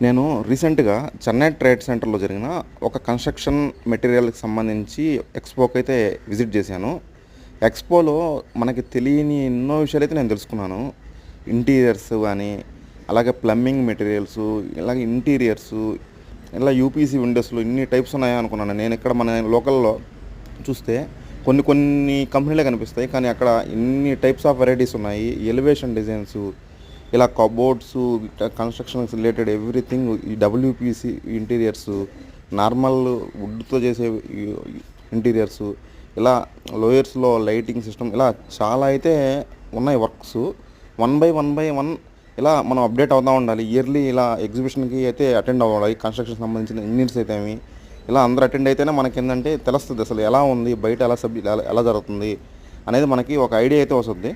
నేను రీసెంట్‌గా చెన్నై ట్రేడ్ సెంటర్‌లో జరిగిన ఒక కన్‌స్ట్రక్షన్ మెటీరియల్‌కి సంబంధించి ఎక్స్‌పోకైతే విజిట్ చేశాను. ఎక్స్‌పోలో మనకి తెలియని ఎన్నో విషయాలైతే నేను తెలుసుకున్నాను. ఇంటీరియర్స్ గాని, అలాగే ప్లంబింగ్ మెటీరియల్సు, ఇలాగే ఇంటీరియర్సు, ఇలా యూపీసీ విండోస్‌లో ఇన్ని టైప్స్ ఉన్నాయా అనుకున్నాను. నేనిక్కడ మన లోకల్‌లో చూస్తే కొన్ని కొన్ని కంపెనీలే కనిపిస్తాయి. కానీ అక్కడ ఇన్ని టైప్స్ ఆఫ్ వెరైటీస్ ఉన్నాయి. ఎలివేషన్ డిజైన్సు, ఇలా కబోర్డ్సు, కన్‌స్ట్రక్షన్‌కి రిలేటెడ్ ఎవ్రీథింగ్, ఈ డబ్ల్యూపీసీ ఇంటీరియర్సు, నార్మల్ వుడ్‌తో చేసే ఈ ఇంటీరియర్సు, ఇలా లోయర్స్‌లో లైటింగ్ సిస్టమ్, ఇలా చాలా అయితే ఉన్నాయి వర్క్సు. వన్ బై వన్ ఇలా మనం అప్డేట్ అవుతా ఉండాలి. ఇయర్లీ ఇలా ఎగ్జిబిషన్‌కి అయితే అటెండ్ అవ్వాలి. కన్‌స్ట్రక్షన్‌కి సంబంధించిన ఇంజినీర్స్ అయితేమి, ఇలా అందరూ అటెండ్ అయితేనే మనకేందంటే తెలుస్తది అసలు ఎలా ఉంది, బయట ఎలా ఎలా జరుగుతుంది అనేది మనకి ఒక ఐడియా అయితే వస్తది.